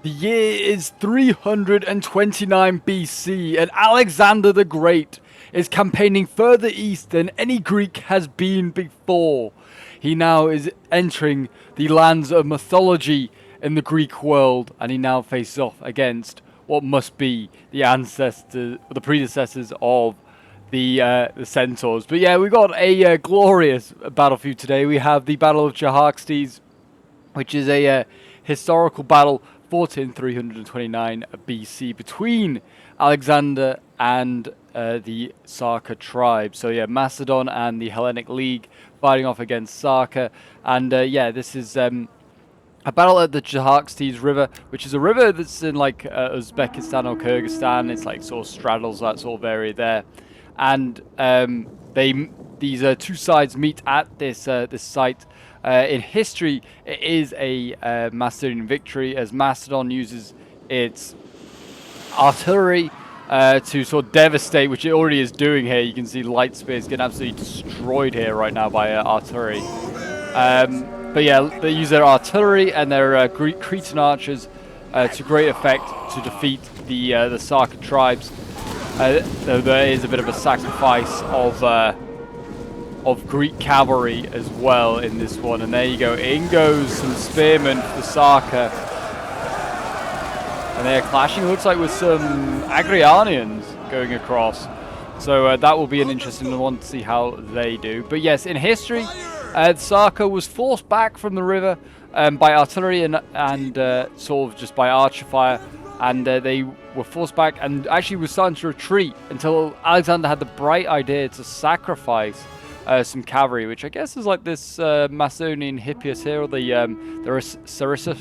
The year is 329 BC, and Alexander the Great is campaigning further east than any Greek has been before. He now is entering the lands of mythology in the Greek world, and he now faces off against what must be the ancestors, the predecessors of the centaurs. But yeah, we got a glorious battlefield today. We have the Battle of Jaxartes, which is a historical battle fought in 329 BC between Alexander and the Saka tribe. So yeah, Macedon and the Hellenic League fighting off against Saka. And yeah, this is a battle at the Jaxartes River, which is a river that's in like Uzbekistan or Kyrgyzstan. It's like sort of straddles that sort of area there. And these two sides meet at this this site. In history, it is a Macedonian victory, as Macedon uses its artillery to sort of devastate, which it already is doing here. You can see light spears getting absolutely destroyed here right now by artillery. But yeah, they use their artillery and their Cretan archers to great effect to defeat the Saka tribes. Though there is a bit of a sacrifice of Greek cavalry as well in this one. And there you go, in goes some spearmen for Saka. And they're clashing, looks like, with some Agrianians going across. So that will be an interesting one to see how they do. But yes, in history, Saka was forced back from the river by artillery and sort of just by archer fire. And they were forced back and actually was starting to retreat until Alexander had the bright idea to sacrifice some cavalry, which I guess is like this Macedonian Hippias here, or the Sarissa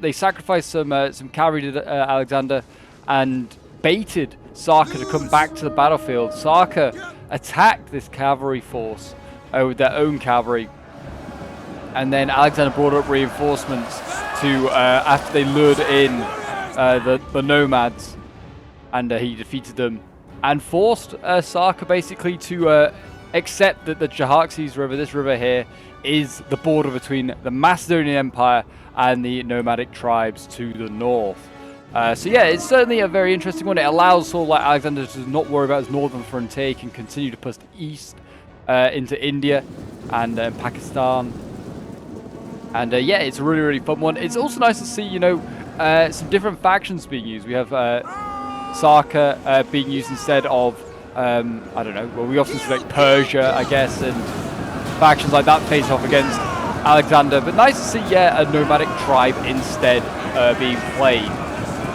they sacrificed some cavalry to Alexander and baited Saka to come back to the battlefield. Saka attacked this cavalry force with their own cavalry, and then Alexander brought up reinforcements to after they lured in the nomads, and he defeated them and forced Saka basically to accept that the Jaxartes River, this river here, is the border between the Macedonian Empire and the nomadic tribes to the north. So yeah, it's certainly a very interesting one. It allows sort of like Alexander to not worry about his northern frontier. He can continue to push east into India and Pakistan. And yeah, it's a really, really fun one. It's also nice to see, you know, some different factions being used. We have Saka being used instead of, I don't know, well, we often see like Persia, I guess, and factions like that face off against Alexander. But nice to see, yeah, a nomadic tribe instead being played.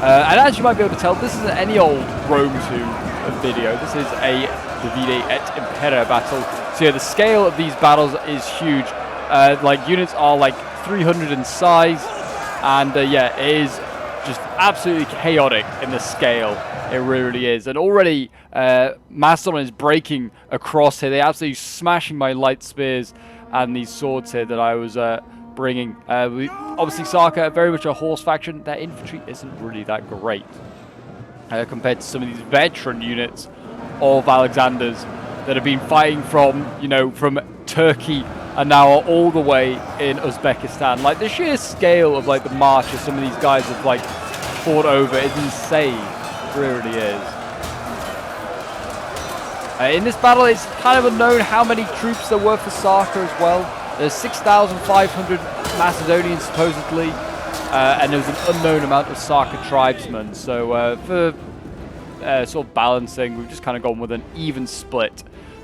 And as you might be able to tell, this isn't any old Rome 2 video. This is a Divide Et Impera battle. So yeah, the scale of these battles is huge. Like, units are like 300 in size, and yeah, it is just absolutely chaotic in the scale. It really is. And already Macedon is breaking across here. They're absolutely smashing my light spears and these swords here that I was bringing. Obviously Saka, very much a horse faction. Their infantry isn't really that great compared to some of these veteran units of Alexander's that have been fighting from, you know, from Turkey and now are all the way in Uzbekistan. Like, the sheer scale of like the march of some of these guys have like fought over is insane. It really is. In this battle, it's kind of unknown how many troops there were for Saka as well. There's 6,500 Macedonians supposedly, and there's an unknown amount of Saka tribesmen. So for sort of balancing, we've just kind of gone with an even split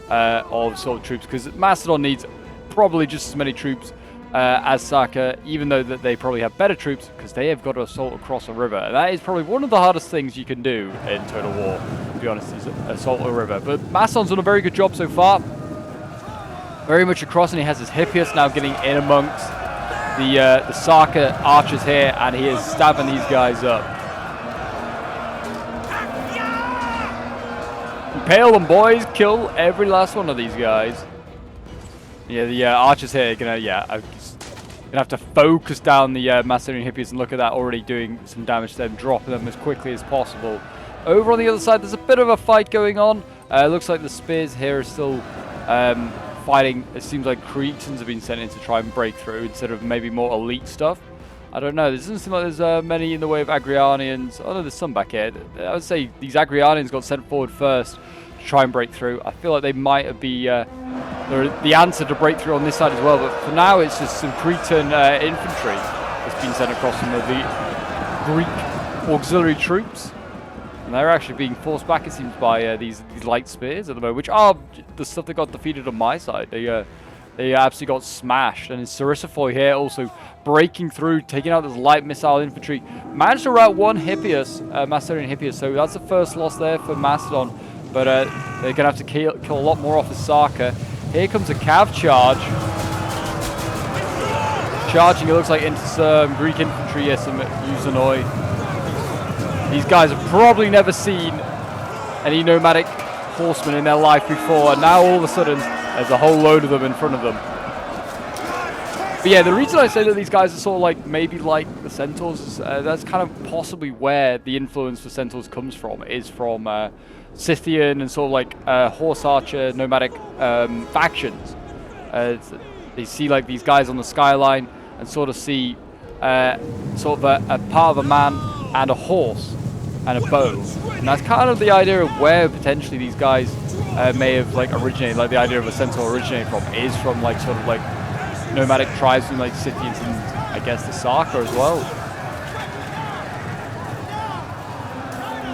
of sort of troops, because Macedon needs probably just as many troops as Saka, even though that they probably have better troops, because they have got to assault across a river. And that is probably one of the hardest things you can do in Total War, to be honest, is assault a river. But Macedon's done a very good job so far. Very much across, and he has his Hippias now getting in amongst the Saka archers here, and he is stabbing these guys up. Impale them, boys! Kill every last one of these guys. Yeah, the archers here are gonna, gonna have to focus down the Macedonian Hippias, and look at that, already doing some damage to them, dropping them as quickly as possible. Over on the other side, there's a bit of a fight going on. Looks like the spears here are still fighting. It seems like Cretans have been sent in to try and break through instead of maybe more elite stuff. I don't know. There doesn't seem like there's many in the way of Agrianians. Oh no, there's some back here. I would say these Agrianians got sent forward first to try and break through. I feel like they might be the answer to break through on this side as well. But for now, it's just some Cretan infantry that's been sent across some of the Greek auxiliary troops. And they're actually being forced back, it seems, by these light spears at the moment, which are the stuff that got defeated on my side. They absolutely got smashed. And Sarissa here also breaking through, taking out this light missile infantry. Managed to rout one Hippias, Macedonian Hippias, so that's the first loss there for Macedon. But they're going to have to kill a lot more off of Saka. Here comes a cav charge. Charging, it looks like, into some Greek infantry, yes, some Uzanoi. These guys have probably never seen any nomadic horsemen in their life before, and now all of a sudden there's a whole load of them in front of them. But yeah, the reason I say that these guys are sort of like maybe like the centaurs is that's kind of possibly where the influence for centaurs comes from, is from Scythian and sort of like horse archer nomadic factions. They see like these guys on the skyline and sort of see sort of a part of a man and a horse and a bow, and that's kind of the idea of where potentially these guys may have like originated. Like the idea of a centaur originating from is from like sort of like nomadic tribes from like Scythians and I guess the Saka as well.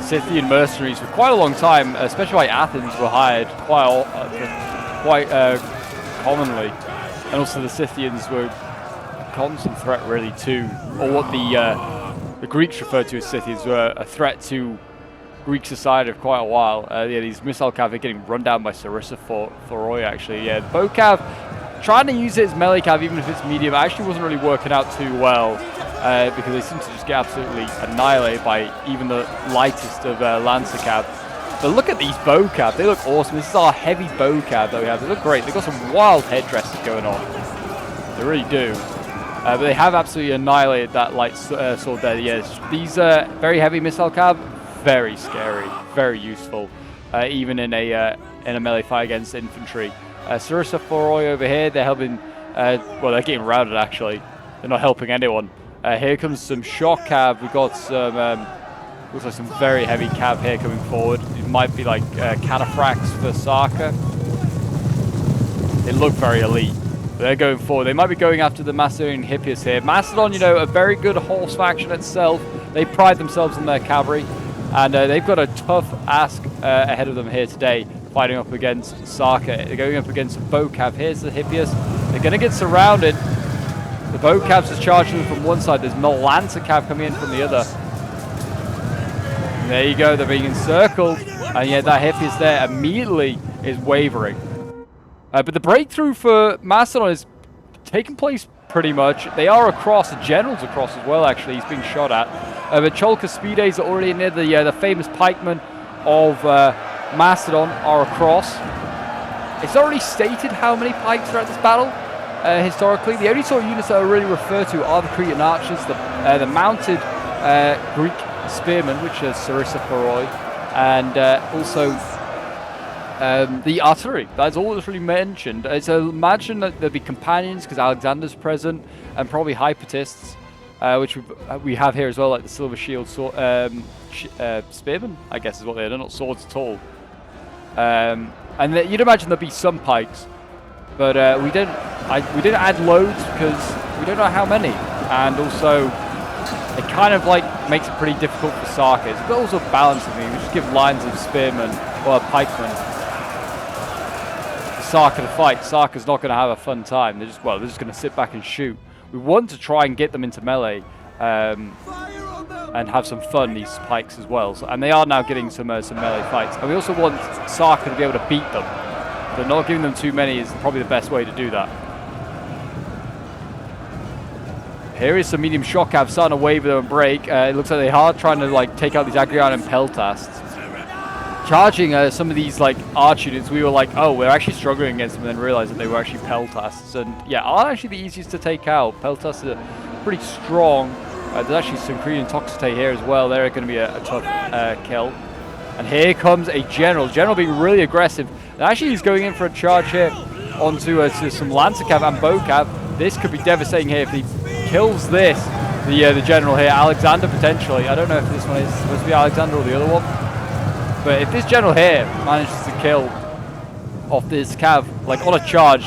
Scythian mercenaries for quite a long time, especially by Athens, were hired quite commonly, and also the Scythians were a constant threat really too, or what the Greeks referred to as Scythians, were a threat to Greek society for quite a while. Yeah, these missile cav are getting run down by Sarissa Foroi actually. Yeah, bow cav, trying to use it as melee cav even if it's medium, actually wasn't really working out too well because they seem to just get absolutely annihilated by even the lightest of lancer cav. But look at these bow cav, they look awesome. This is our heavy bow cav that we have. They look great. They've got some wild headdresses going on. They really do. But they have absolutely annihilated that light sword there. Yes, these very heavy missile cav, very scary, very useful, even in a melee fight against infantry. Sarissa Foroi over here, they're helping. Well, they're getting routed actually. They're not helping anyone. Here comes some shock cav. We've got some looks like some very heavy cav here coming forward. It might be like cataphracts for Saka. They look very elite. They're going forward. They might be going after the Macedonian Hippias here. Macedon, you know, a very good horse faction itself. They pride themselves on their cavalry, and they've got a tough ask ahead of them here today, fighting up against Saka. They're going up against a bow cav. Here's the Hippias. They're going to get surrounded. The bow cavs are charging them from one side. There's no lancer cav coming in from the other. And there you go. They're being encircled, and yeah, that Hippias there immediately is wavering. But the breakthrough for Macedon is taking place pretty much. They are across, the general's across as well actually, he's being shot at. But Chalcaspides are already near the famous pikemen of Macedon are across. It's already stated how many pikes are at this battle historically. The only sort of units that are really referred to are the Cretan archers, the mounted Greek spearmen, which is Sarissa Foroi, and also the artillery. That's all that's really mentioned. So imagine that there'll be companions because Alexander's present, and probably hypatists, which we have here as well, like the silver shield spearmen, I guess is what they are. They're not swords at all. And you'd imagine there'll be some pikes, but we didn't add loads because we don't know how many, and also it kind of like makes it pretty difficult for Saka. It's also balancing me. We just give lines of spearmen or pikemen Saka to fight. Saka's not going to have a fun time. They're just going to sit back and shoot. We want to try and get them into melee and have some fun, these pikes as well. So, and they are now getting some melee fights. And we also want Saka to be able to beat them. But not giving them too many is probably the best way to do that. Here is some medium shock cav starting to waver and break. It looks like they are trying to like take out these Agrian and Peltasts. Charging some of these like arch units, we were like, oh, we're actually struggling against them, and then realized that they were actually Peltasts, and yeah, aren't actually the easiest to take out. Peltasts are pretty strong. There's actually some Cretan Toxote here as well. They're going to be a tough kill. And here comes a general being really aggressive. And actually, he's going in for a charge here onto to some Lancer Cav and Bow Cav. This could be devastating here if he kills this. the general here, Alexander potentially. I don't know if this one is supposed to be Alexander or the other one. But if this general here manages to kill off this cav, like on a charge,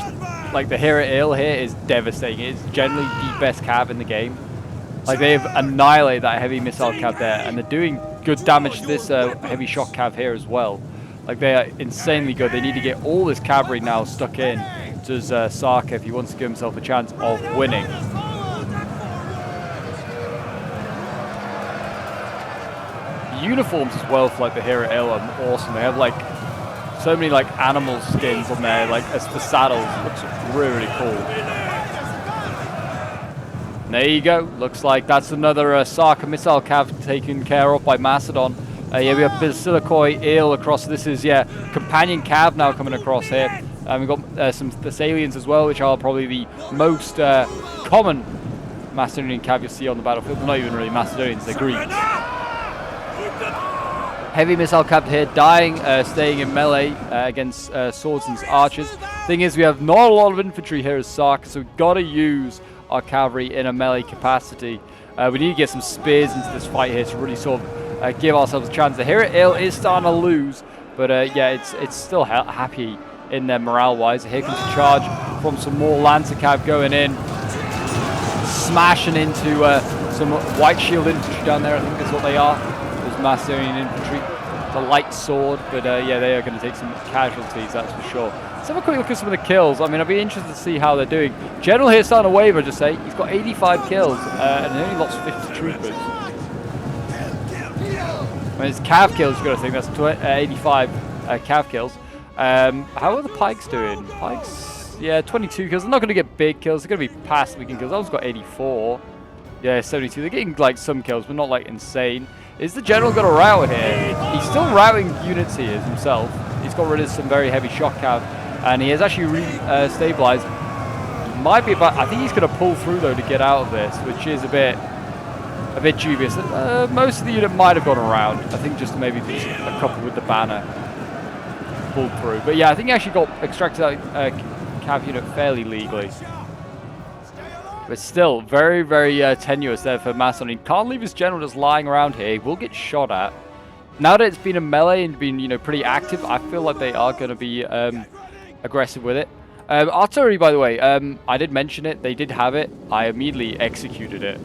like the Hera Ale here is devastating. It's generally the best cav in the game. Like they've annihilated that heavy missile cav there, and they're doing good damage to this heavy shock cav here as well. Like they are insanely good. They need to get all this cavalry now stuck in to Saka if he wants to give himself a chance of winning. The uniforms as well for like the Hera Ale are awesome. They have like so many like animal skins on there, like as for saddles. It looks really cool. And there you go. Looks like that's another Saka missile cav taken care of by Macedon. Yeah, we have Basilikoi Ale across. This is, yeah, companion cav now coming across here. We've got some Thessalians as well, which are probably the most common Macedonian cav you'll see on the battlefield. They're not even really Macedonians, they're Greeks. Heavy missile cav here, dying, staying in melee against swords and archers. Thing is, we have not a lot of infantry here as Saka, so we've got to use our cavalry in a melee capacity. We need to get some spears into this fight here to really sort of give ourselves a chance. The Hera Ale is starting to lose, but yeah, it's still happy in there morale-wise. Here comes a charge from some more Lancer cav going in, smashing into some white shield infantry down there. I think that's what they are. Those Macedonian infantry. It's a light sword, but yeah, they are going to take some casualties, that's for sure. Let's have a quick look at some of the kills. I mean, I'd be interested to see how they're doing. General here starting to waver, just say. He's got 85 kills, and he only lost 50 troopers. I mean, it's cav kills, you've got to think. That's 85 cav kills. How are the pikes doing? Pikes, yeah, 22 kills. They're not going to get big kills. They're going to be past-weekend kills. That one's got 84. Yeah, 72. They're getting, like, some kills, but not, like, insane. Is the general got a rout here? He's still routing units here himself. He's got rid of some very heavy shock cav. And he has actually re-stabilized. Might be about. I think he's going to pull through though to get out of this, which is a bit dubious. Most of the unit might have gone around. I think just maybe a couple with the banner pulled through. But yeah, I think he actually got extracted out cav unit fairly legally. But still, very, very tenuous there for Macedon. He can't leave his general just lying around here. He will get shot at. Now that it's been a melee and been, you know, pretty active, I feel like they are going to be aggressive with it. Artillery, by the way, I did mention it. They did have it. I immediately executed it.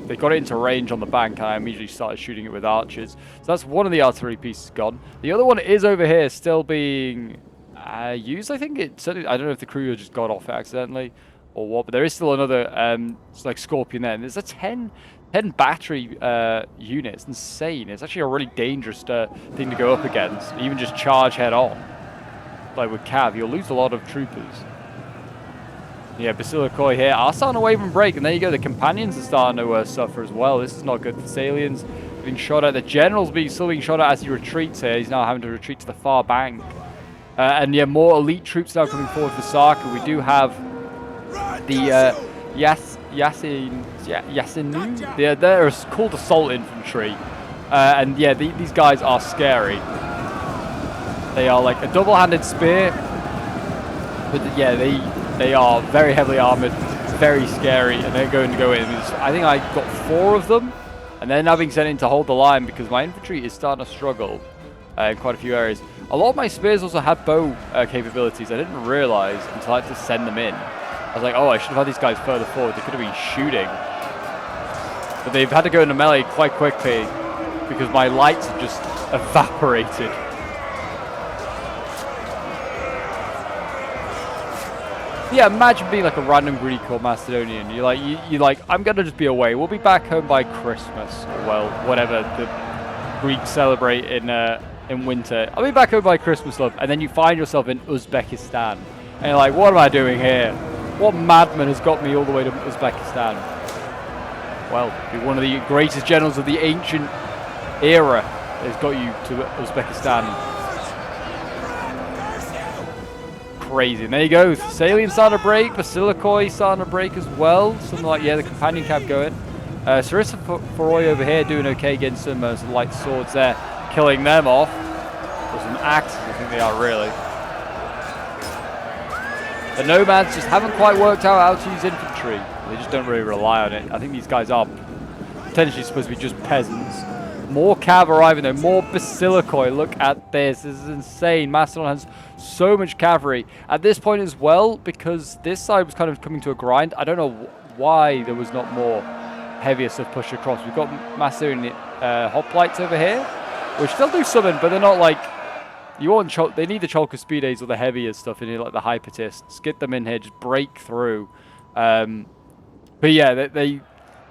They got it into range on the bank, and I immediately started shooting it with archers. So that's one of the artillery pieces gone. The other one is over here, still being used. I think it certainly. I don't know if the crew just got off it accidentally or what, but there is still another it's like Scorpion there. And there's a 10 battery unit. It's insane. It's actually a really dangerous thing to go up against. Even just charge head on. Like with cav, you'll lose a lot of troopers. Yeah, Basilikoi here are starting to wave and break, and there you go. The companions are starting to suffer as well. This is not good. The Thessalians being shot at. The general's still being shot at as he retreats here. He's now having to retreat to the far bank. And yeah, more elite troops now coming forward for Saka. We do have the Yasinu. They're called assault infantry, and yeah, these guys are scary. They are like a double-handed spear, but yeah, they are very heavily armored, very scary, and they're going to go in. I think I got 4 of them, and they're now being sent in to hold the line because my infantry is starting to struggle in quite a few areas. A lot of my spears also had bow capabilities. I didn't realize until I had to send them in. I was like, oh, I should have had these guys further forward. They could have been shooting. But they've had to go into melee quite quickly because my lights have just evaporated. Yeah, imagine being like a random Greek or Macedonian. You're like, I'm gonna just be away. We'll be back home by Christmas. Well, whatever the Greeks celebrate in winter. I'll be back home by Christmas, love. And then you find yourself in Uzbekistan, and you're like, what am I doing here? What madman has got me all the way to Uzbekistan? Well, be one of the greatest generals of the ancient era has got you to Uzbekistan. Crazy. And there you go. Thessalian starting to break. Basilikoi starting to break as well. Something like, yeah, the companion cav going. Sarissa Foroi over here doing okay, getting some light swords there, killing them off. Or some axes, I think they are really. The nomads just haven't quite worked out how to use infantry. They just don't really rely on it. I think these guys are potentially supposed to be just peasants. More cav arriving though, more basilicoi. Look at this. This is insane. Macedon has so much cavalry at this point as well, because this side was kind of coming to a grind. I don't know why there was not more heavier stuff pushed across. We've got Macedonian hoplites over here, which they'll do something, but they're not like you want. They need the Chalcospides or the heavier stuff in here, like the Hypatists. Get them in here, just break through. But yeah, they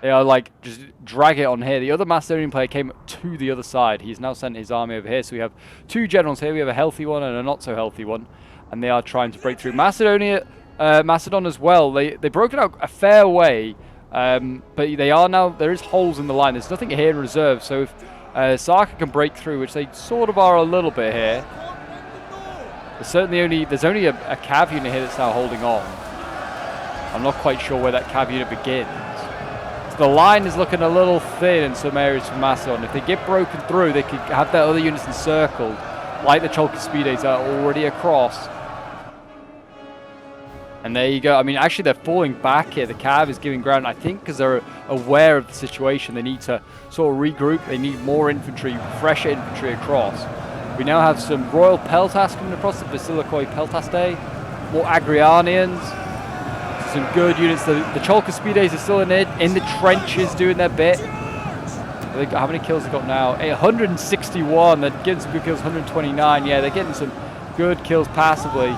are like, just drag it on here. The other Macedonian player came to the other side. He's now sent his army over here. So we have two generals here. We have a healthy one and a not so healthy one. And they are trying to break through. Macedon as well. They broke it out a fair way. But they are now, there is holes in the line. There's nothing here in reserve. So if Saka can break through, which they sort of are a little bit here. There's only a cav unit here that's now holding on. I'm not quite sure where that cav unit begins. The line is looking a little thin in some areas from Macedon. If they get broken through, they could have their other units encircled, like the Chalcospides are already across. And there you go. I mean, actually, they're falling back here. The cav is giving ground, I think, because they're aware of the situation. They need to sort of regroup. They need more infantry, fresher infantry across. We now have some Royal Peltas coming across, the Basilicoi Peltastae, more Agrianians. Some good units. The Chalcospides are still in the trenches doing their bit. How many kills they got now? 161. They're getting some good kills. 129. Yeah, they're getting some good kills passively.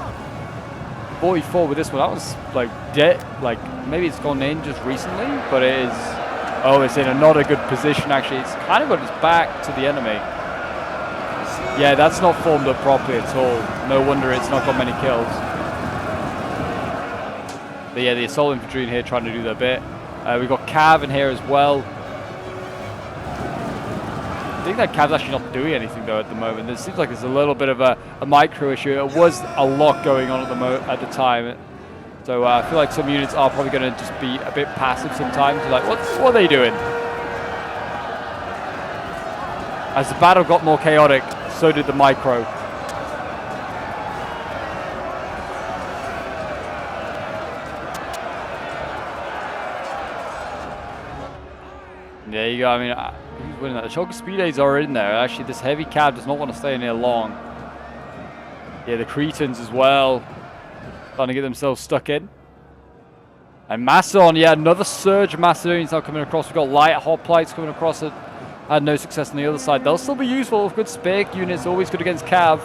44 with this one. That was like dead. Like maybe it's gone in just recently, but it is. Oh, it's in not a good position actually. It's kind of got its back to the enemy. Yeah, that's not formed up properly at all. No wonder it's not got many kills. But yeah, the assault infantry in here trying to do their bit. We've got cav in here as well. I think that cav's actually not doing anything though at the moment. It seems like there's a little bit of a micro issue. It was a lot going on at the time. So I feel like some units are probably going to just be a bit passive sometimes. Like, what are they doing? As the battle got more chaotic, so did the micro. There you go. I mean, who's winning that? The Chalcospides are in there. Actually, this heavy cav does not want to stay in here long. Yeah, the Cretans as well. Trying to get themselves stuck in. And Macedon, yeah, another surge of Macedonians now coming across. We've got light hoplites coming across that had no success on the other side. They'll still be useful. Good spear units, always good against cav,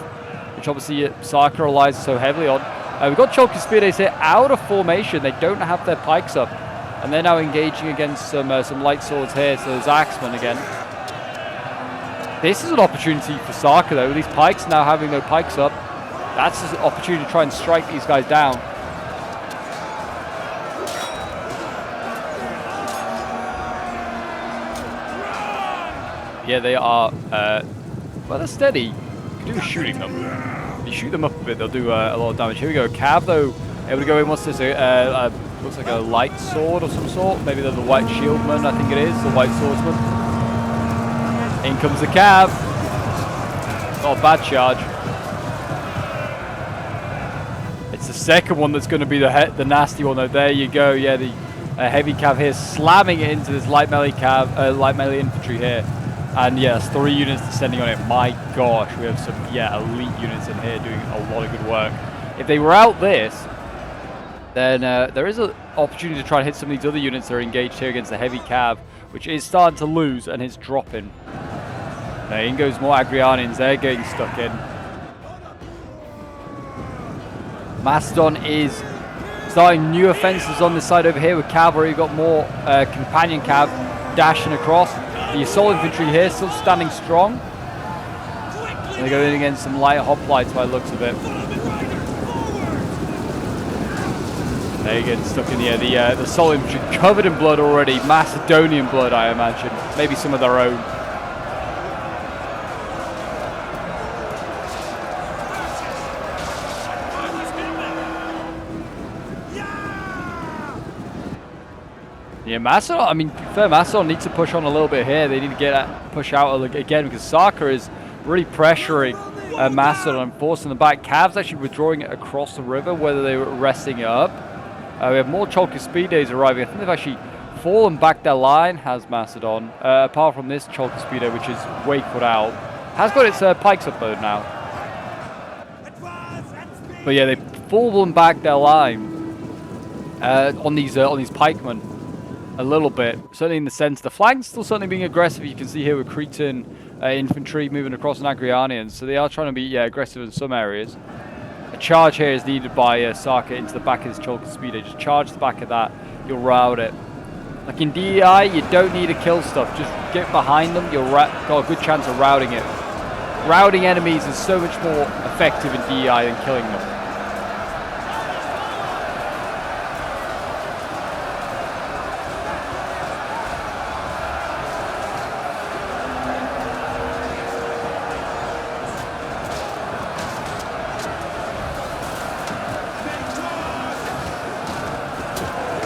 which obviously Saka relies so heavily on. We've got Chalcospides here out of formation. They don't have their pikes up. And they're now engaging against some light swords here, so there's Axemen again. This is an opportunity for Saka though, with these pikes now having no pikes up. That's an opportunity to try and strike these guys down. Yeah, they are, well, they're steady. You can do shooting them. If you shoot them up a bit, they'll do a lot of damage. Here we go, cav though, able to go in, what's this, looks like a light sword of some sort. Maybe they're the white shieldman, I think it is, the white swordsman. In comes the cav. Not a bad charge. It's the second one that's going to be the nasty one though. There you go. Yeah, the heavy cav here slamming it into this light melee infantry here. And yes, 3 units descending on it. My gosh, we have some elite units in here doing a lot of good work. If they were out this, then there is an opportunity to try and hit some of these other units that are engaged here against the heavy cav, which is starting to lose and is dropping. Now in goes more Agrianians, they're getting stuck in. Macedon is starting new offences on this side over here with cavalry. We've got more companion cav dashing across. The assault infantry here still standing strong. And they go in against some light hoplites by the looks of it. They get stuck in the air. The assault infantry covered in blood already. Macedonian blood, I imagine. Maybe some of their own. Yeah, Macedon, I mean, fair Macedon needs to push on a little bit here. They need to push out again because Saka is really pressuring Macedon and forcing them back. Cavs actually withdrawing it across the river, whether they were resting it up. We have more Chalkispides arriving. I think they've actually fallen back their line, has Macedon. Apart from this Chalkispide, which is way cut out. Has got its pikes upload now. But yeah, they've fallen back their line on these pikemen a little bit. Certainly in the center. The flank's still certainly being aggressive. You can see here with Cretan infantry moving across an Agrianians. So they are trying to be aggressive in some areas. A charge here is needed by Saka into the back of this Chalkispide. Just charge the back of that. You'll rout it. Like in DEI, you don't need to kill stuff. Just get behind them. You'll got a good chance of routing it. Routing enemies is so much more effective in DEI than killing them.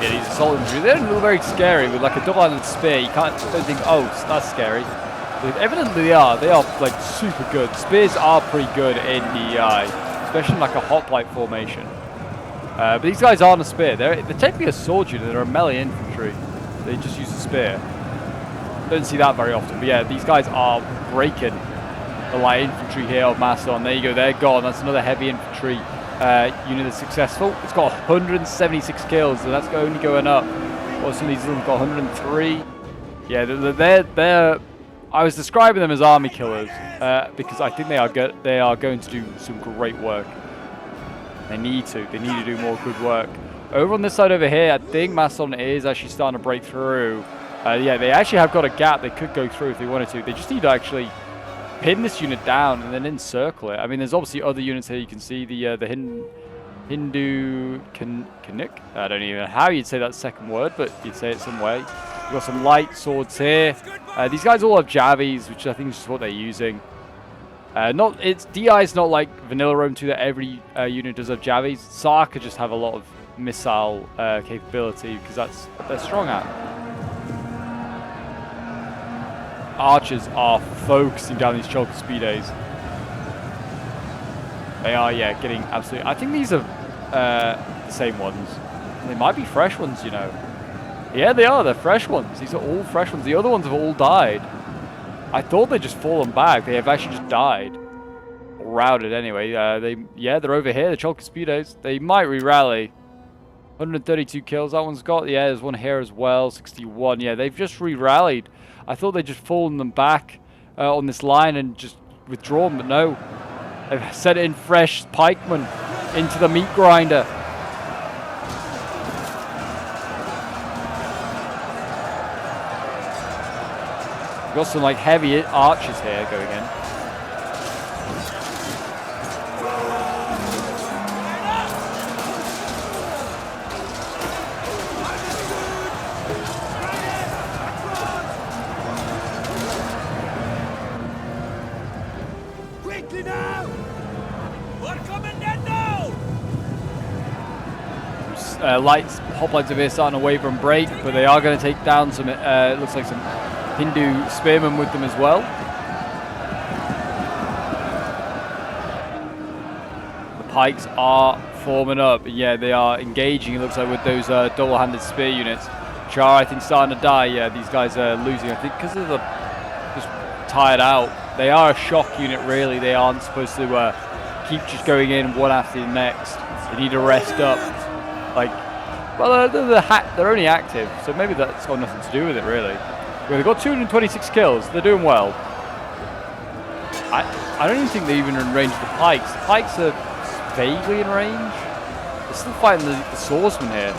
Yeah, these assault infantry, they don't look very scary with like a double-handed spear. You don't think, oh, that's scary. But evidently they are like super good. Spears are pretty good in DEI, especially in like a hoplite formation. But these guys aren't a spear. They're technically a sword unit. They're a melee infantry. They just use a spear. Don't see that very often. But yeah, these guys are breaking the light infantry here of Macedon. There you go. They're gone. That's another heavy infantry unit that's successful. It's got 176 kills, and that's only going up. Well, some of these ones got 103. Yeah, they're I was describing them as army killers because I think they are going to do some great work. They need to do more good work. Over on this side over here, I think Macedon is actually starting to break through. Yeah, they actually have got a gap. They could go through if they wanted to. They just need to actually pin this unit down and then encircle it. I mean, there's obviously other units here. You can see the Hindu Kanuk. I don't even know how you'd say that second word, but you'd say it some way. We've got some light swords here. These guys all have javies, which I think is just what they're using. DI is not like vanilla Rome 2 that every unit does have javies. Saka just have a lot of missile capability because that's what they're strong at. Archers are focusing down these Chalkispides. They are, yeah, getting absolutely... I think these are the same ones. They might be fresh ones, you know. Yeah, they are. They're fresh ones. These are all fresh ones. The other ones have all died. I thought they'd just fallen back. They have actually just died. Or routed anyway. They're over here. The Chalkispides. They might re-rally. 132 kills that one's got. Yeah, there's one here as well. 61. Yeah, they've just re-rallied. I thought they'd just fallen them back on this line and just withdrawn, but no. They've sent in fresh pikemen into the meat grinder. We've got some like heavy archers here going in. Quickly now! We're coming in now! Lights, hoplites over here starting to waver and break, but they are going to take down some, it looks like some Hindu spearmen with them as well. The pikes are forming up. Yeah, they are engaging, it looks like, with those double-handed spear units. Char, I think, starting to die. Yeah, these guys are losing, I think, because of the just tired out. They are a shock unit, really. They aren't supposed to keep just going in one after the next. They need to rest up. Like, well, they're only active, so maybe that's got nothing to do with it, really. They've got 226 kills. They're doing well. I don't even think they're even in range of the pikes. The pikes are vaguely in range. They're still fighting the swordsman here.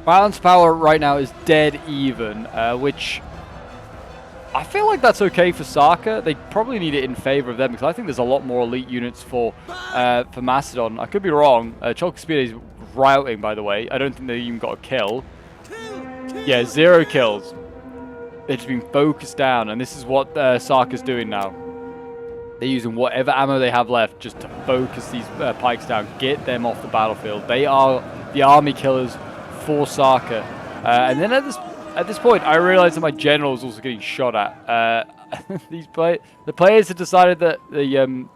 Balance power right now is dead even, which I feel like that's okay for Saka. They probably need it in favor of them because I think there's a lot more elite units for Macedon. I could be wrong. Chalkispide is routing, by the way. I don't think they even got a kill. Yeah, 0 kills. They've just been focused down, and this is what Saka's doing now. They're using whatever ammo they have left just to focus these pikes down, get them off the battlefield. They are the army killers for Saka. And then at this at this point, I realized that my general was also getting shot at. The players had decided that the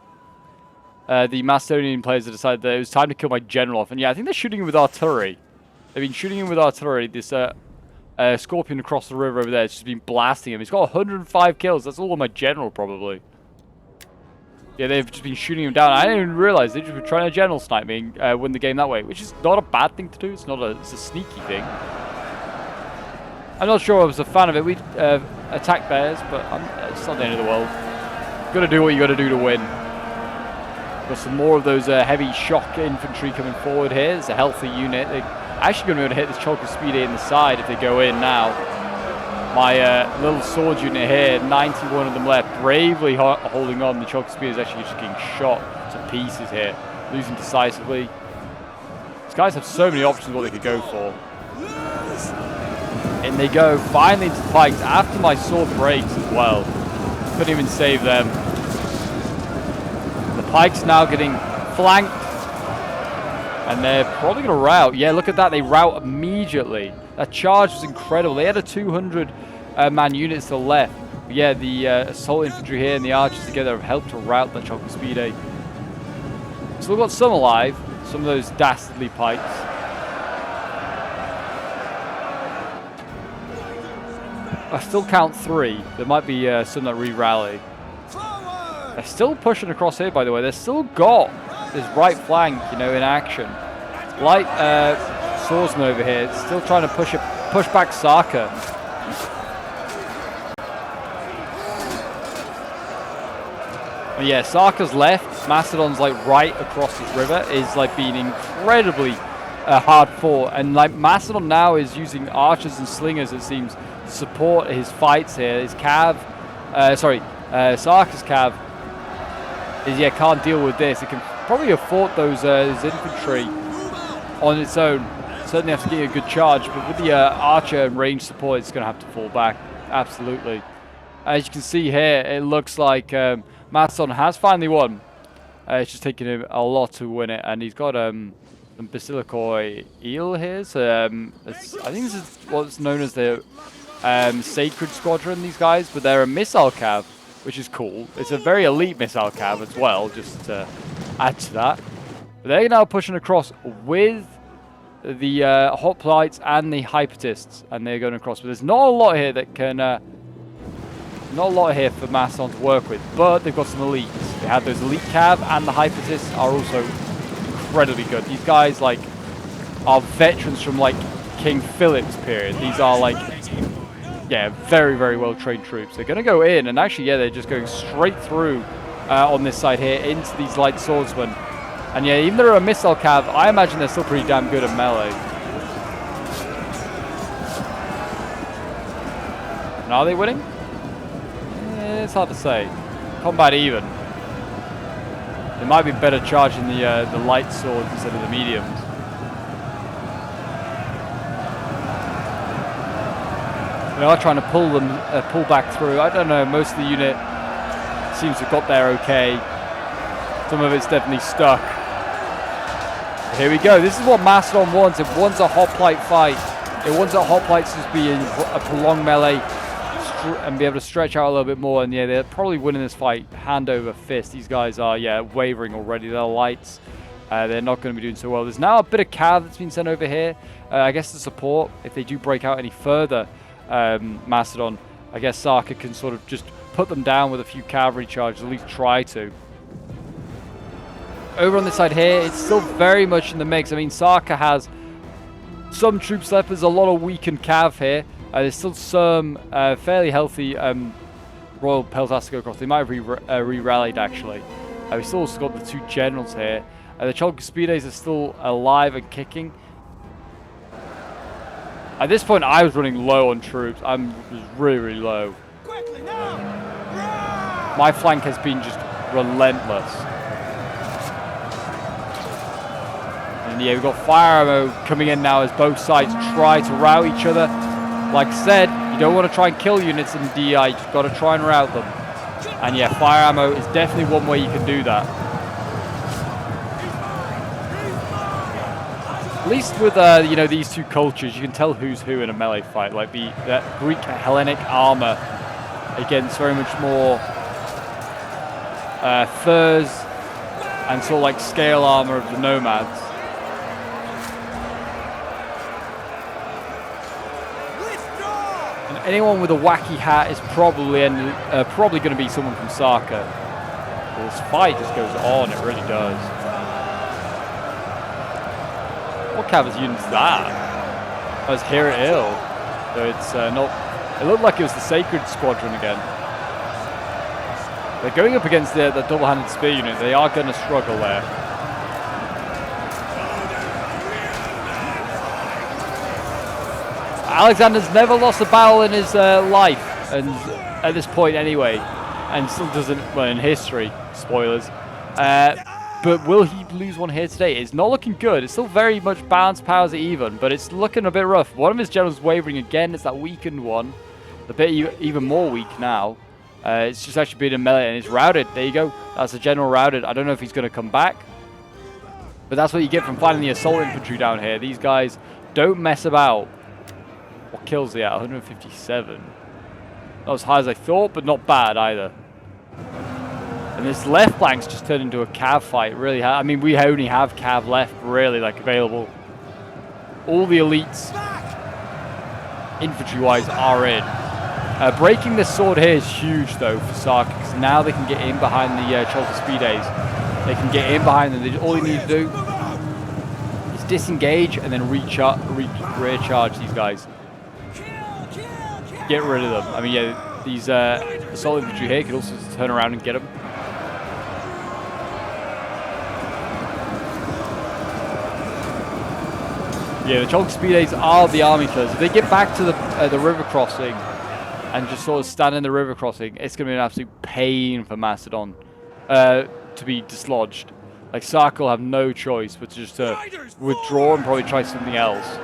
Macedonian players had decided that it was time to kill my general off. And yeah, I think they're shooting him with artillery. They've been shooting him with artillery. This Scorpion across the river over there has just been blasting him. He's got 105 kills. That's all on my general, probably. Yeah, they've just been shooting him down. I didn't even realize they've just been trying to general snipe me and win the game that way, which is not a bad thing to do. It's a sneaky thing. I'm not sure I was a fan of it. We attacked theirs, but it's not the end of the world. You've got to do what you got to do to win. Got some more of those heavy shock infantry coming forward here. It's a healthy unit. They're actually going to be able to hit this Chalcospide in the side if they go in now. My little sword unit here, 91 of them left, bravely holding on. The Chalcospide is actually just getting shot to pieces here, losing decisively. These guys have so many options what they could go for. And they go finally into the pikes after my sword breaks as well. Couldn't even save them. The pikes now getting flanked. And they're probably going to rout. Yeah, look at that. They rout immediately. That charge was incredible. They had a 200 man unit still left. But yeah, the assault infantry here and the archers together have helped to rout the Chalcospide. Still got some alive. Some of those dastardly pikes. I still count 3. There might be some that re-rally. They're still pushing across here, by the way. They've still got this right flank, you know, in action. Light swordsman over here, still trying to push back Saka. But yeah, Saka's left. Macedon's like right across this river is like being incredibly hard fought, and like Macedon now is using archers and slingers, it seems, to support his fights here. His cav, Saka's cav is can't deal with this. It can probably afford those his infantry on its own. Certainly have to get a good charge, but with the archer and range support, it's going to have to fall back. Absolutely. As you can see here, it looks like Macedon has finally won. It's just taken him a lot to win it, and he's got some Basilikoi eel here. So I think this is what's known as the Sacred Squadron, these guys, but they're a missile cav, which is cool. It's a very elite missile cav as well, just to add to that. But they're now pushing across with the hoplites and the hypatists, and they're going across. But there's not a lot here that can, not a lot here for Macedon to work with. But they've got some elites. They have those elite cav, and the hypatists are also incredibly good. These guys like are veterans from like King Philip's period. These are like, yeah, very, very well trained troops. They're going to go in, and actually, yeah, they're just going straight through on this side here into these light swordsmen. And yeah, even though they're a missile cav, I imagine they're still pretty damn good at melee. And are they winning? It's hard to say. Combat even. They might be better charging the light swords instead of the mediums. They are trying to pull back through. I don't know. Most of the unit seems to have got there okay. Some of it's definitely stuck. Here we go. This is what Macedon wants. It wants a hoplite fight. It wants a hoplite to just be in a prolonged melee and be able to stretch out a little bit more. And yeah, they're probably winning this fight hand over fist. These guys are, yeah, wavering already. They're lights. They're not going to be doing so well. There's now a bit of cav that's been sent over here. I guess to support if they do break out any further. Macedon, I guess Saka can sort of just put them down with a few cavalry charges, at least try to. Over on this side here, it's still very much in the mix. I mean, Saka has some troops left. There's a lot of weakened cav here. There's still some fairly healthy Royal Peltas to go across. They might have re-rallied, actually. We've still also got the 2 generals here. The Chalcospides are still alive and kicking. At this point, I was running low on troops. I was really, really low. My flank has been just relentless. And yeah, we've got fire ammo coming in now as both sides try to rout each other. Like I said, you don't want to try and kill units in DI, you've just got to try and rout them. And yeah, fire ammo is definitely one way you can do that. At least with you know, these two cultures, you can tell who's who in a melee fight. Like the Greek Hellenic armor against very much more furs and sort of like scale armor of the nomads. And anyone with a wacky hat is probably going to be someone from Saka. This fight just goes on, it really does. What cavalry unit is that? That was here at Ill. So it's not. It looked like it was the Sacred Squadron again. They're going up against the double-handed spear unit. They are going to struggle there. Alexander's never lost a battle in his life, and at this point anyway, and still doesn't. Well, in history, spoilers. But will he lose one here today? It's not looking good. It's still very much balanced powers at even, but it's looking a bit rough. One of his generals wavering again. It's that weakened one. A bit even more weak now. It's just actually been a melee and it's routed. There you go. That's a general routed. I don't know if he's going to come back. But that's what you get from finding the assault infantry down here. These guys don't mess about. What kills he at? 157. Not as high as I thought, but not bad either. And this left flank's just turned into a cav fight. Really, I mean, we only have cav left really like available. All the elites, infantry-wise, are in. Breaking this sword here is huge though for Saka, because now they can get in behind the Jaxartes. They can get in behind them. All they need to do is disengage and then rear charge these guys. Get rid of them. I mean, yeah, these assault infantry here could also turn around and get them. Yeah, the Jaxartes are the army killers. If they get back to the river crossing and just sort of stand in the river crossing, it's going to be an absolute pain for Macedon to be dislodged. Like, Saka will have no choice but just to withdraw and probably try something else.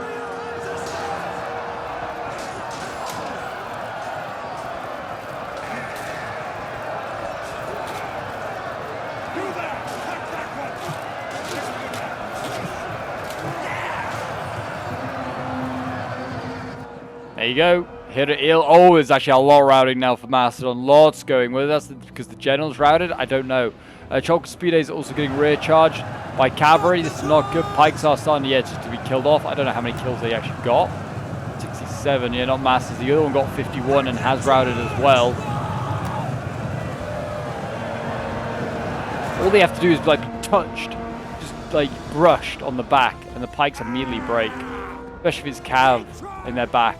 There you go. Here at Eel. Oh, there's actually a lot routing now for Macedon. Lots going. Whether that's because the general's routed, I don't know. Jaxartes is also getting rear charged by cavalry. This is not good. Pikes are starting to, just to be killed off. I don't know how many kills they actually got. 67, yeah, not masses. The other one got 51 and has routed as well. All they have to do is like be touched, just like brushed on the back, and the pikes immediately break. Especially if it's cav in their back.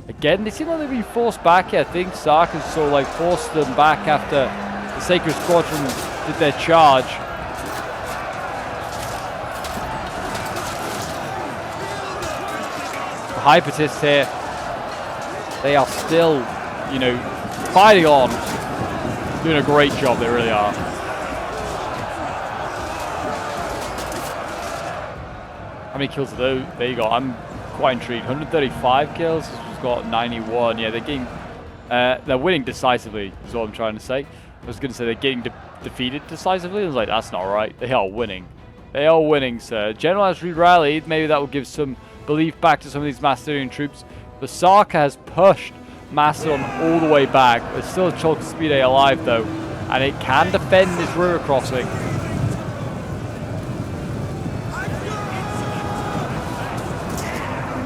Again, they seem like they've been forced back here. I think Saka's sort of like forced them back after the Sacred Squadron did their charge. The Hypatists here, they are still, you know, fighting on. Doing a great job, they really are. How many kills are those? There you go. I'm quite intrigued. 135 kills. This one's got 91. Yeah, they're getting, they're winning decisively. Is what I'm trying to say. I was going to say they're getting defeated decisively. I was like, that's not right. They are winning. They are winning, sir. General has re-rallied. Maybe that will give some belief back to some of these Macedonian troops. But Saka has pushed Macedon all the way back. There's still a Jaxartes alive though, and it can defend this river crossing.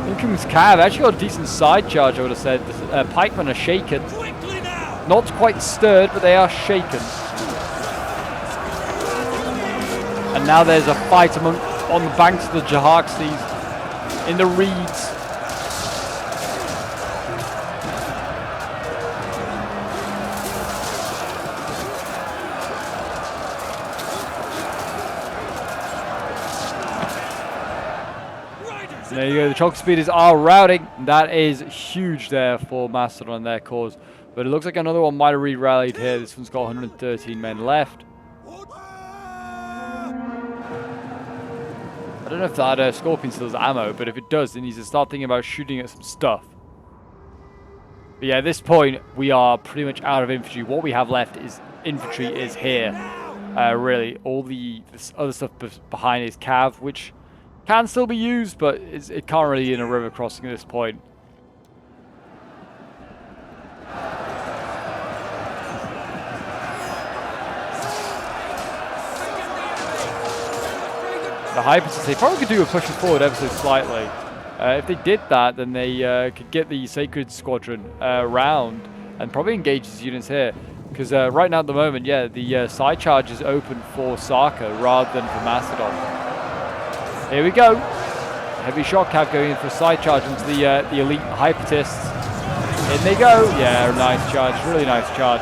Income's cav actually got a decent side charge, I would have said. The pikemen are shaken. Not quite stirred, but they are shaken. And now there's a fight on the banks of the Jaxartes in the reeds. There you go, the Jaxartes are routing. That is huge there for Macedon and their cause. But it looks like another one might have re-rallied here. This one's got 113 men left. I don't know if that Scorpion still has ammo, but if it does, it needs to start thinking about shooting at some stuff. But yeah, at this point, we are pretty much out of infantry. What we have left is infantry is here. Really, all this other stuff behind is cav, which Can still be used, but it can't really in a river crossing at this point. The Hypatus, they probably could do a pushing forward ever so slightly. If they did that, then they could get the Sacred Squadron around and probably engage these units here. Because right now at the moment, yeah, the side charge is open for Saka rather than for Macedon. Here we go. Heavy shot cav going in for a side charge into the elite Hypatists. In they go. Yeah, nice charge. Really nice charge.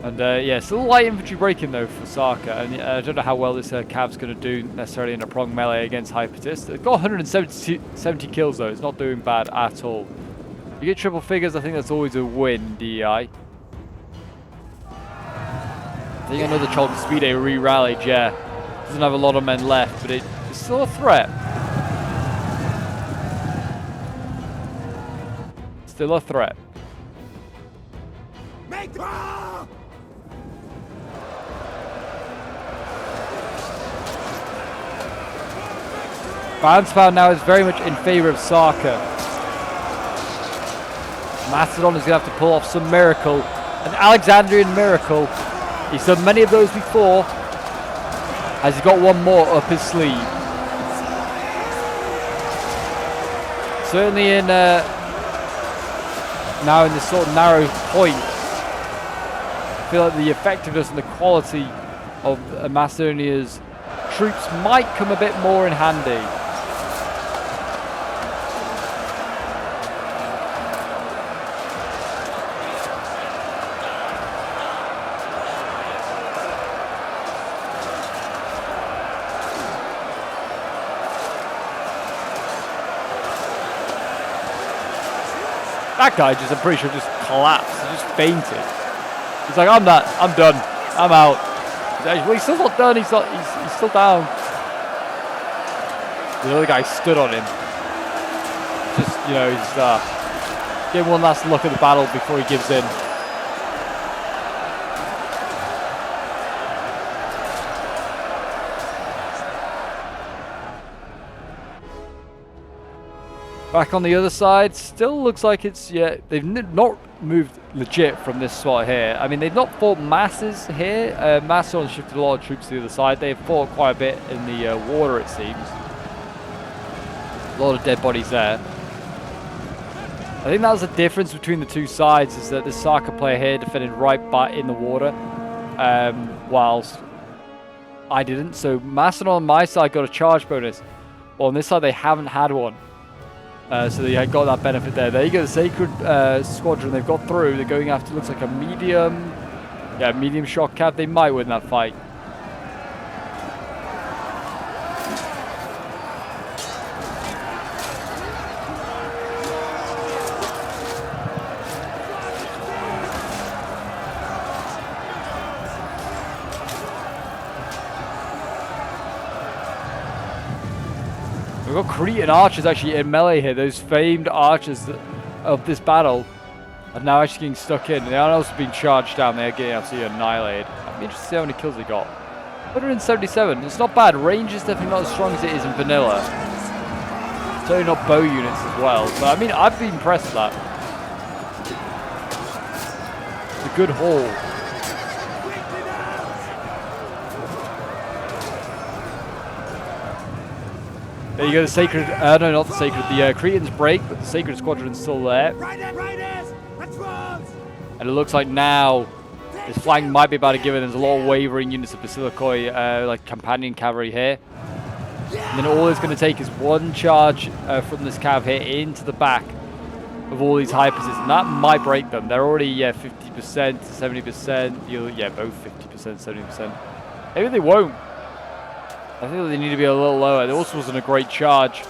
And yeah, still light infantry breaking though for Saka, and I don't know how well this cav's going to do necessarily in a pronged melee against Hypatists. They've got 170 kills though, it's not doing bad at all. You get triple figures, I think that's always a win, DEI. I think another Chalk Speed re-rallied, yeah. Doesn't have a lot of men left, but it's still a threat. Still a threat. Balance power now is very much in favor of Saka. Macedon is going to have to pull off some miracle. An Alexandrian miracle. He's done many of those before. Has he got one more up his sleeve? Certainly in now in this sort of narrow point. I feel like the effectiveness and the quality of Macedonia's troops might come a bit more in handy. That guy just, I'm pretty sure, just collapsed. He just fainted. He's like, I'm done. I'm out. Well, he's still not done. He's still down. The other guy stood on him. Just, you know, he's getting one last look at the battle before he gives in. Back on the other side, still looks like it's, yeah, they've not moved legit from this spot here. I mean, they've not fought masses here. Macedon shifted a lot of troops to the other side. They've fought quite a bit in the water, it seems. A lot of dead bodies there. I think that was the difference between the two sides, is that the Saka player here defended right in the water, whilst I didn't. So Macedon on my side got a charge bonus. Well, on this side, they haven't had one. So they got that benefit there. There you go, the Sacred Squadron they've got through. They're going after, looks like a medium, yeah, medium shock cav. They might win that fight. We've got Cretan archers actually in melee here. Those famed archers of this battle are now actually getting stuck in. They are also being charged down. They're getting absolutely annihilated. I'd be interested to see how many kills they got. 177. It's not bad. Range is definitely not as strong as it is in vanilla. Certainly not bow units as well. But I mean, I've been impressed with that. It's a good haul. There you go, the Sacred, no, not the Sacred, the Cretans break, but the Sacred Squadron's still there. And it looks like now this flank might be about to give it. There's a lot of wavering units of Basilikoi, like companion cavalry here. And then all it's going to take is one charge from this cav here into the back of all these Hypatists, and that might break them. They're already, yeah, 50%, 70%, yeah, both 50%, 70%. Maybe they won't. I think they need to be a little lower. There also wasn't a great charge.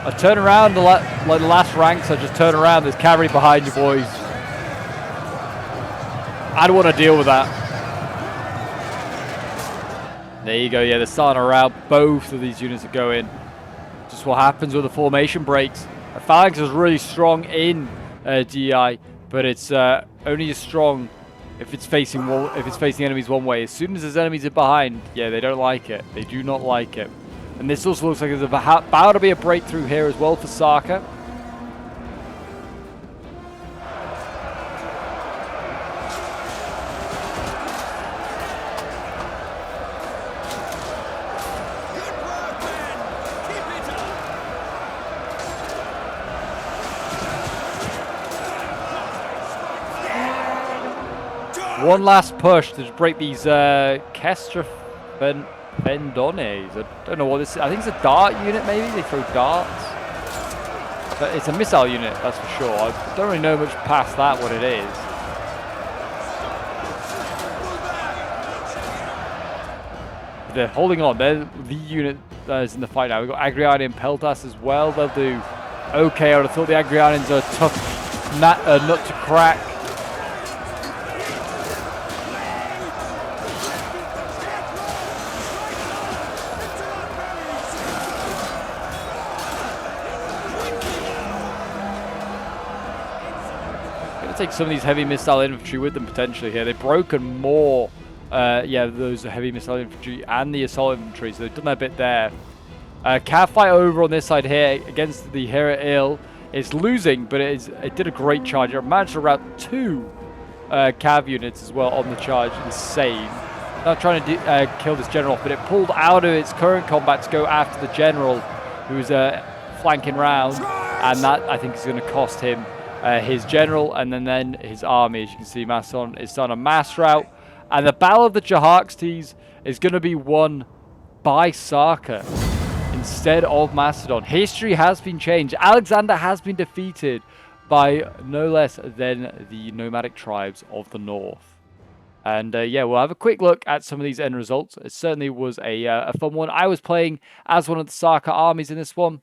I turn around, like the last ranks, I just turn around. There's cavalry behind you, boys. I'd want to deal with that. There you go. Yeah, they're starting to rout. Both of these units are going. Just what happens with the formation breaks. A phalanx is really strong in DI, but it's only as strong if it's facing enemies one way. As soon as there's enemies in behind, yeah, they don't like it. They do not like it. And this also looks like there's about to be a breakthrough here as well for Saka. One last push to break these Kestra Vendones. I don't know what this is. I think it's a dart unit, maybe? They throw darts. But it's a missile unit, that's for sure. I don't really know much past that, what it is. But they're holding on. They're the unit that is in the fight now. We've got Agriani and Peltas as well. They'll do okay. I would have thought the Agrianians are a tough nut to crack. Take some of these heavy missile infantry with them potentially here. They've broken more, those heavy missile infantry and the assault infantry, so they've done their bit there. Cav fight over on this side here against the Hera Il. It's losing, but it did a great charge. It managed to rout 2 Cav units as well on the charge. Insane. Not trying to kill this general off, but it pulled out of its current combat to go after the general who's flanking round, and that I think is going to cost him his general and then his army. As you can see, Macedon is on a mass rout, and the Battle of the Jaxartes is going to be won by Saka instead of Macedon. History has been changed. Alexander has been defeated by no less than the nomadic tribes of the north. And yeah, we'll have a quick look at some of these end results. It certainly was a fun one. I was playing as one of the Saka armies in this one.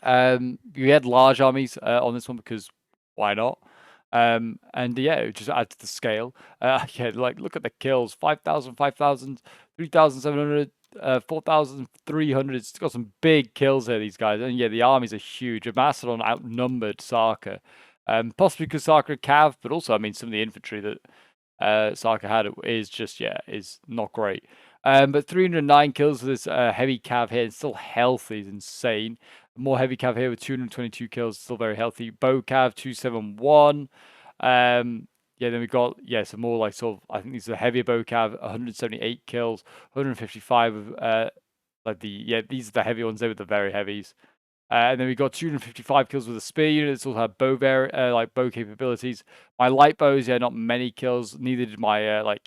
We had large armies on this one because why not? And yeah, it just adds to the scale. Yeah, like look at the kills: 5,000, 5,000, 3,700, 4,300. It's got some big kills here, these guys. And yeah, the armies are huge. Macedon outnumbered Saka, possibly because Saka had Cav, but also I mean some of the infantry that Saka had is not great. But 309 kills for this heavy Cav here. It's still healthy. It's insane. More heavy Cav here with 222 kills. Still very healthy. Bow Cav 271. Yeah, then we got some more like sort of. I think these are heavier Bow Cav 178 kills, 155 of these are the heavy ones. They were the very heavies. And then we got 255 kills with a spear unit. It's also had bow bow capabilities. My light bows, not many kills. Neither did my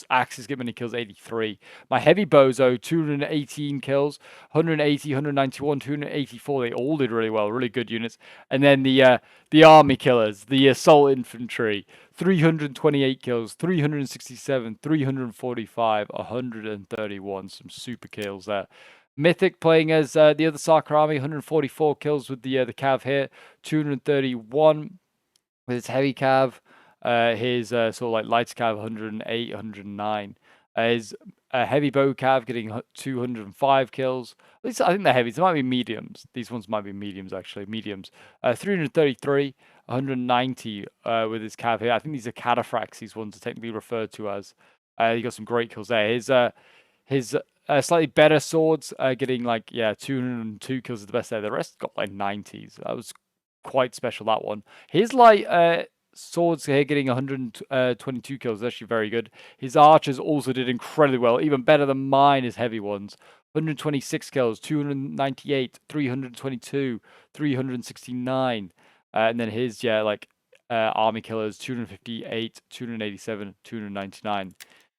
axes get many kills, 83. My heavy bows, though, 218 kills, 180, 191, 284. They all did really well, really good units. And then the army killers, the assault infantry, 328 kills, 367, 345, 131. Some super kills there. Mythic playing as the other Saka army, 144 kills with the Cav here, 231 with its heavy Cav. His sort of like lights Cav 108, 109. His heavy bow Cav getting 205 kills. At least I think they're heavies. They might be mediums. These ones might be mediums actually. Mediums. 333, 190 with his Cav here. I think these are cataphracts. These ones are technically referred to as. He got some great kills there. His slightly better swords getting 202 kills is the best there. The rest got like 90s. That was quite special, that one. His swords here getting 122 kills is actually very good. His archers also did incredibly well, even better than mine, his heavy ones. 126 kills, 298, 322, 369. And then his army killers, 258, 287, 299.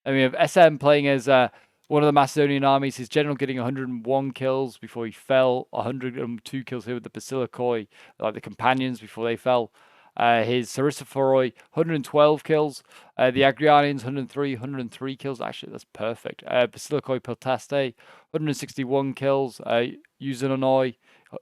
And we have SM playing as one of the Macedonian armies. His general getting 101 kills before he fell. 102 kills here with the Basilikoi, like the companions before they fell. His Sarissapharoi, 112 kills. The Agrianians, 103 kills. Actually, that's perfect. Basilikoi Peltaste, 161 kills. Uzanonoi,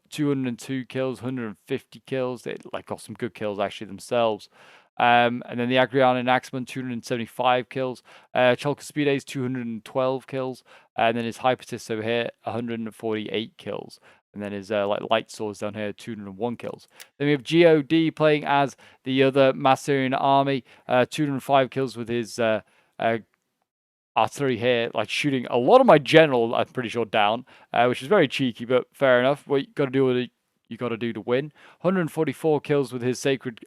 202 kills, 150 kills. They like got some good kills actually themselves. And then the Agrian and Axeman, 275 kills. Chalcospides, 212 kills. And then his Hypatis over here, 148 kills. And then his like light swords down here, 201 kills. Then we have God playing as the other Macedonian army, 205 kills with his artillery here, like shooting a lot of my general, I'm pretty sure, down, which is very cheeky, but fair enough. What you got to do with it, you got to do to win. 144 kills with his sacred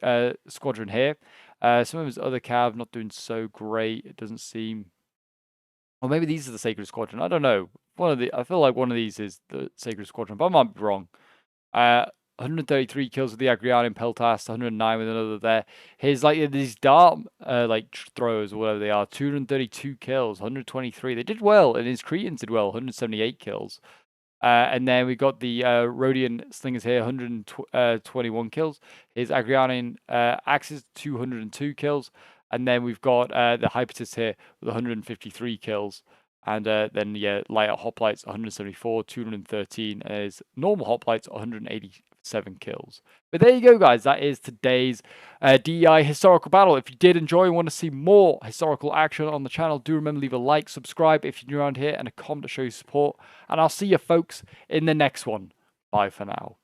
squadron here. Some of his other cav not doing so great. It doesn't seem. Or maybe these are the sacred squadron. I don't know. I feel like one of these is the sacred squadron, but I might be wrong. 133 kills with the Agrian in Peltas, 109 with another there. His like these dart like throws or whatever they are, 232 kills, 123. They did well, and his Cretans did well, 178 kills. And then we got the Rhodian slingers here, 121 kills. His Agrianian axes, 202 kills. And then we've got the Hypatis here with 153 kills. And then, yeah, lighter hoplites, 174, 213. And his normal hoplites, 187 kills. But there you go, guys. That is today's DEI historical battle. If you did enjoy and want to see more historical action on the channel, do remember leave a like, subscribe if you're new around here, and a comment to show your support. And I'll see you folks in the next one. Bye for now.